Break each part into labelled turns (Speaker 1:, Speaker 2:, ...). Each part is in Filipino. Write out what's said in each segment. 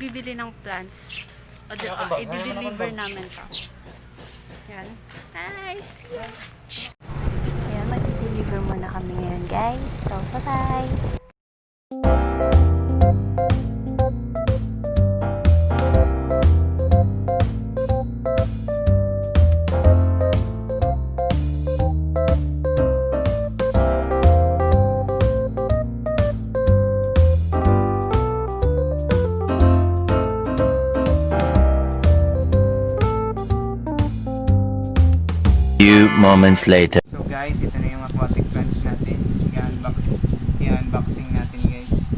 Speaker 1: bibili ng plants. I-deliver namin to. Yan. Nice! Ayan, mag-deliver muna kami ngayon, guys. So, bye-bye!
Speaker 2: Few moments later.
Speaker 3: So guys, ito na yung aquatic plants natin. I-unboxing natin guys.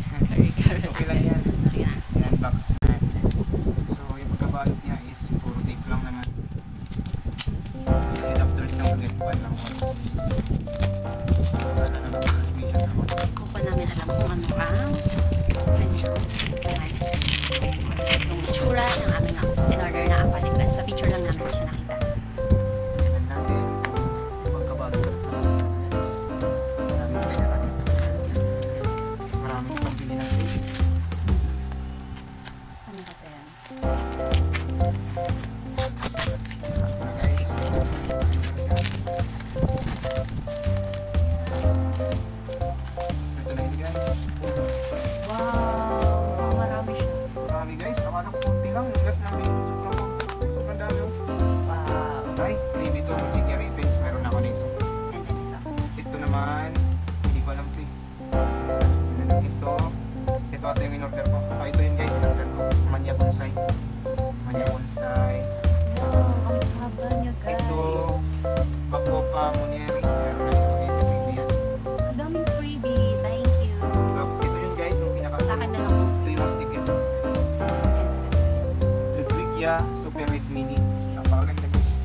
Speaker 3: Okay lang yan. I-unbox natin. So yung pagkabalot niya is puro tape lang naman. Adapters lang ulit. One lang. Transmission naman.
Speaker 1: Ako pa namin alam kung ano ang yung itsura ng aming in-order na aquatic plants. Sa picture lang namin siya nakita.
Speaker 3: Ito yung in-order ko. Ito yun guys, in-order ko. Manya bonsai.
Speaker 1: Wow, ang haba niya guys.
Speaker 3: Ito, Bacopa Moneri. Pero na ito dito, baby yan.
Speaker 1: Ang daming freebie. Thank you.
Speaker 3: Ito yun guys, yung pinaka...
Speaker 1: Sa akin na lang.
Speaker 3: Ito yung stick guys. Ludwigia Super Red Mini. Napakaganda guys.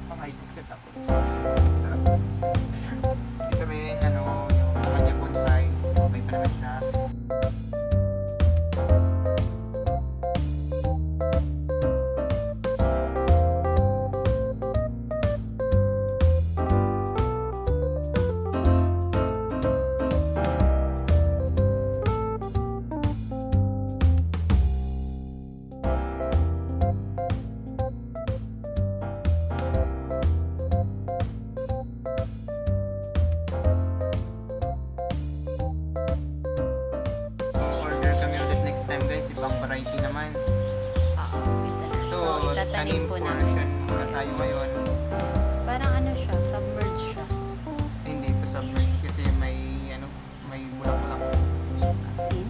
Speaker 3: Pang high-tech setup. Sarap. Ito may yung manya bonsai. May pa naman siya. Ibang variety naman. So, tanim portion muna tayo ngayon.
Speaker 1: Parang ano siya, submerged siya.
Speaker 3: Hindi ito submerged kasi may bulak-bulak.
Speaker 1: As in?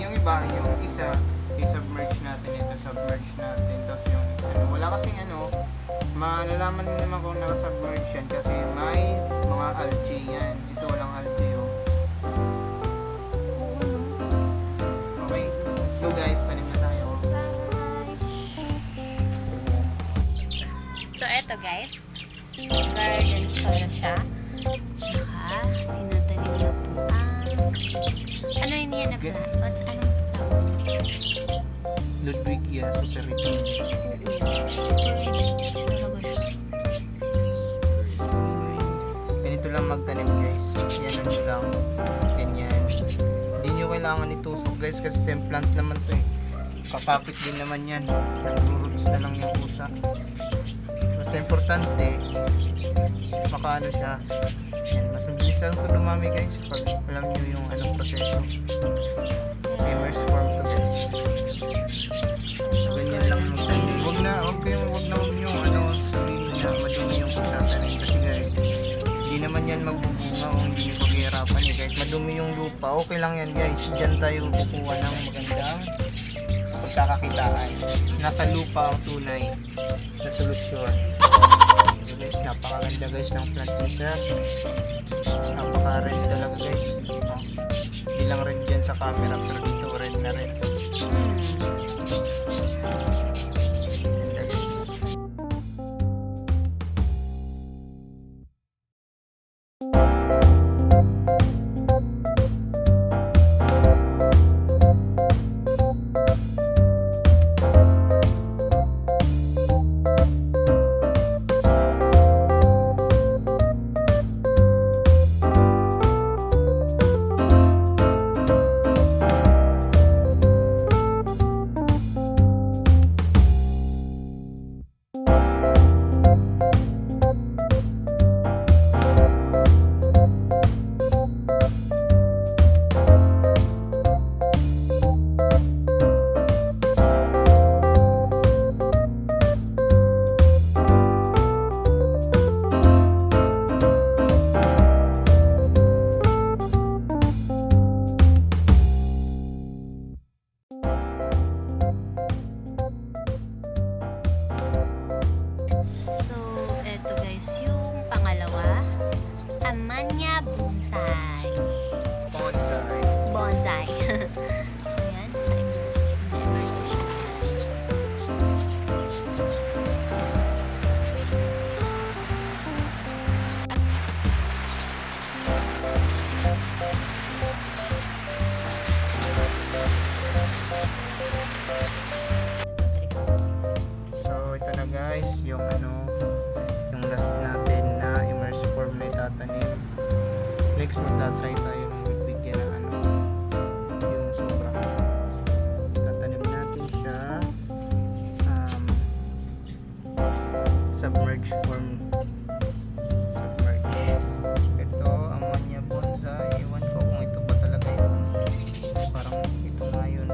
Speaker 3: Yung iba, yung isa, i-submerge natin ito, submerge natin. Tapos yung wala kasing malalaman mo naman kung naka-submerge yan kasi may mga algae yan. Ito walang algae Let's go guys, tanim na tayo.
Speaker 1: Bye! So eto guys, garden soil siya. Tsaka, tinatanim niya po ano yun yan na plant? Anong tawag?
Speaker 3: Ludwigia Super Red Mini. Ganito lang magtanim guys. Yan lang. Ganyan. Hindi nyo kailangan itusok guys kasi templant naman to eh. Kakapit din naman yan. Nag-roots na lang yung pusa. Basta importante, makaano siya. Yan. Mas mabilisan ko dumami guys pag alam nyo yung proseso. Emerse form to guys. So ganyan lang yung tanim. Huwag nyo sabihin niya madumi yung pagtatanim kasi guys hindi naman yan magbubunga kung hindi nyo paghihirapan eh. Kahit madumi yung lupa, okay lang yan guys. Diyan tayo kukuha ng magandang pagkakakitaan. Nasa lupa ang tunay na solusyon. So guys, napakaganda guys ng plant set. Napaka-red talaga guys. Hindi lang red dyan sa camera pero dito red na red.
Speaker 1: Anya bonsai.
Speaker 3: Bonsai.
Speaker 1: Bonsai. So yan, emerse natin.
Speaker 3: So ito na guys, yung yung last natin na immerse form na itatanim. Next magta-try tayo bigyan ng yung sobra. Tatanim natin siya submerged form. Submerged. Ito ammonia bonsai. Ewan ko kung ito ba talaga yun. Parang ito nga yun.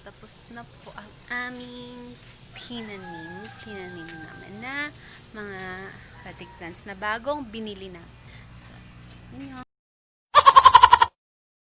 Speaker 1: Tapos na po ang aming tinanim namin na mga aquatic plants na bagong binili natin.